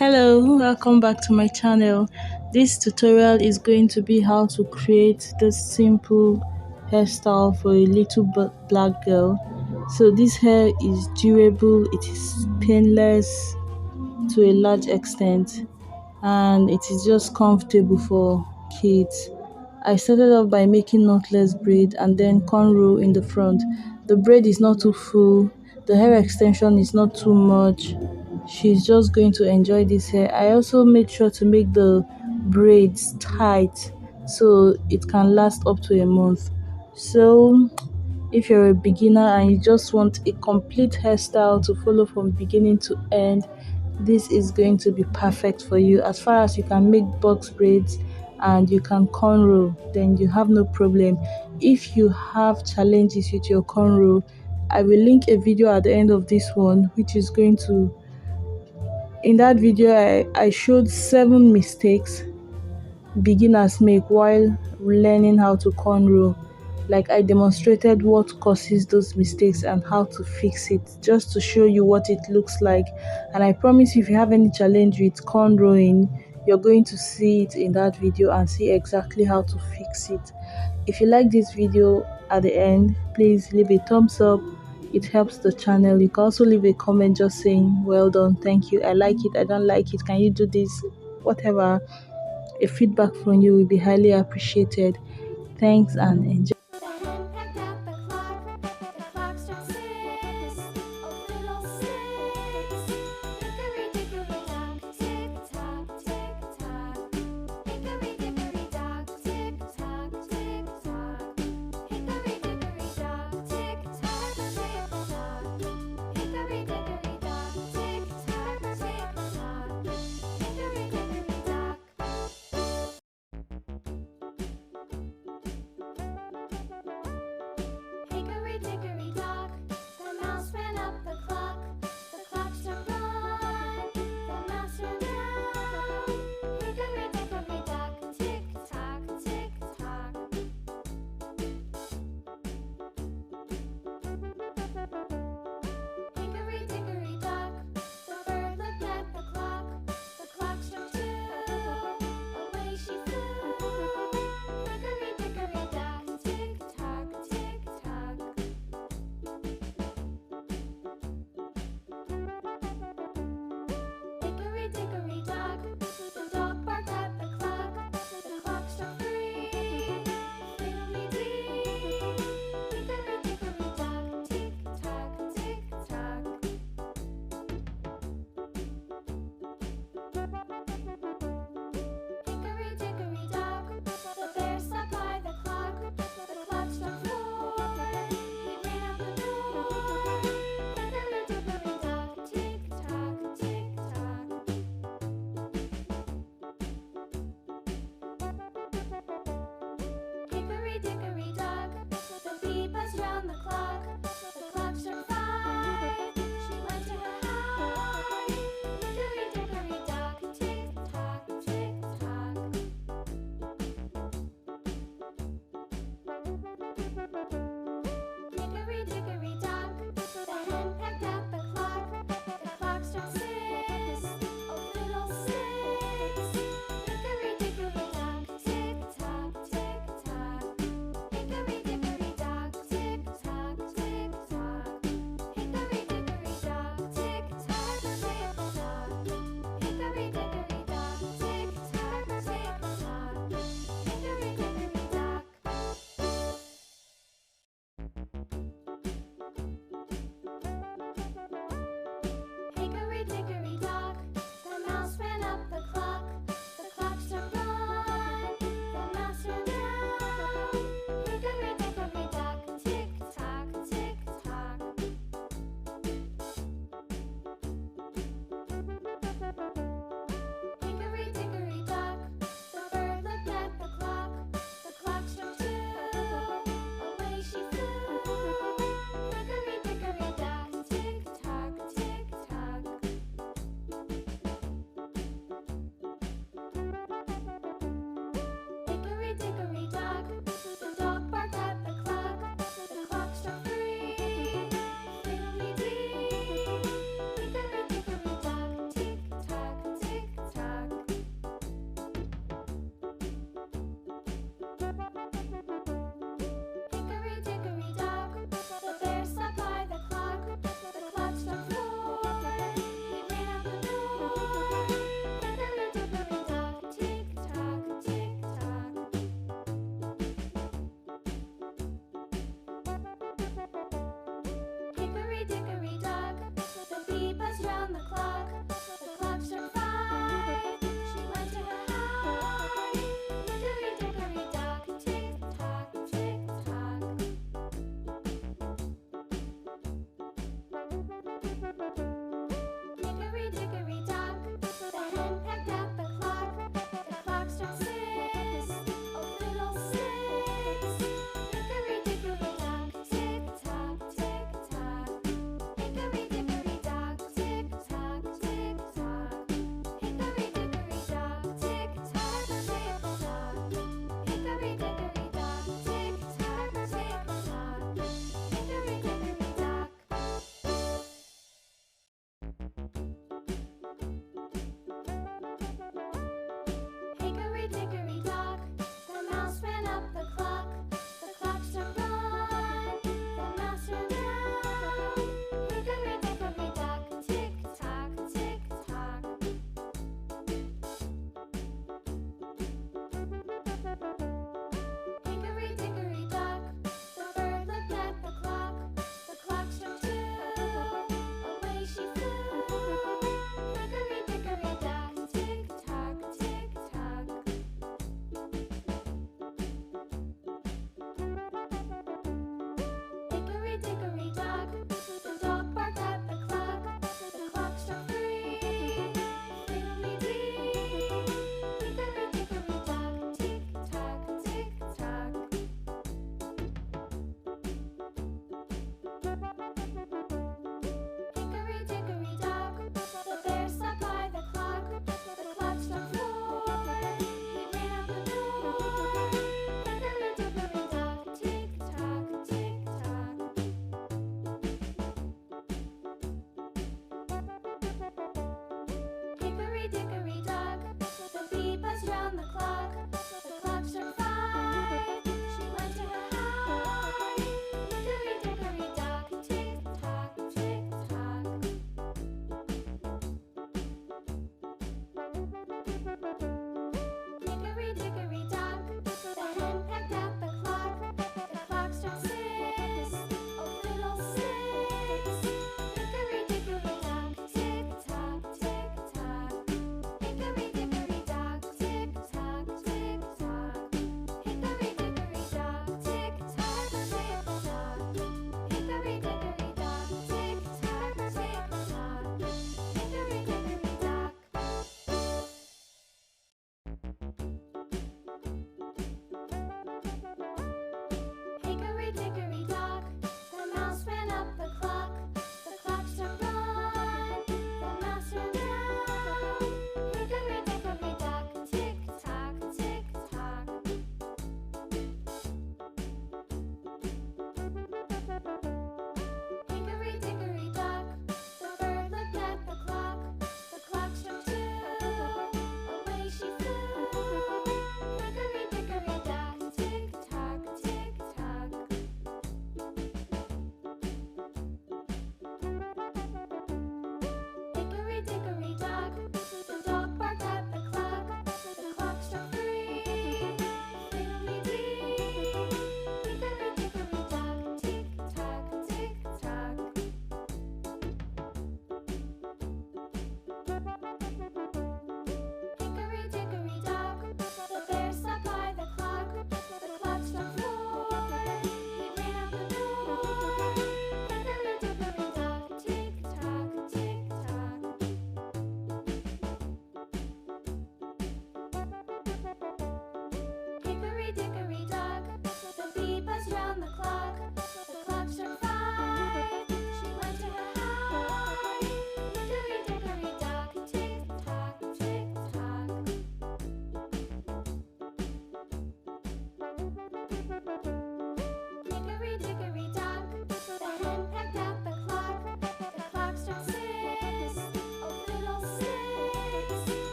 Hello, welcome back to my channel. This tutorial is going to be how to create this simple hairstyle for a little black girl. So this hair is durable, it is painless to a large extent, and it is just comfortable for kids. I started off by making knotless braid and then cornrow in the front. The braid is not too full, the hair extension is not too much. She's just going to enjoy this hair. I also made sure to make the braids tight so it can last up to a month. So if you're a beginner and you just want a complete hairstyle to follow from beginning to end, this is going to be perfect for you. As far as you can make box braids and you can cornrow, then you have no problem. If you have challenges with your cornrow, I will link a video at the end of this one, which is going to, in that video I showed 7 mistakes beginners make while learning how to cornrow. Like, I demonstrated what causes those mistakes and how to fix it, just to show you what it looks like. And I promise you, if you have any challenge with cornrowing, you're going to see it in that video and see exactly how to fix it. If you like this video, at the end, please leave a thumbs up. It helps the channel. You can also leave a comment just saying well done, thank you, I like it, I don't like it, can you do this, whatever. A feedback from you will be highly appreciated. Thanks and enjoy.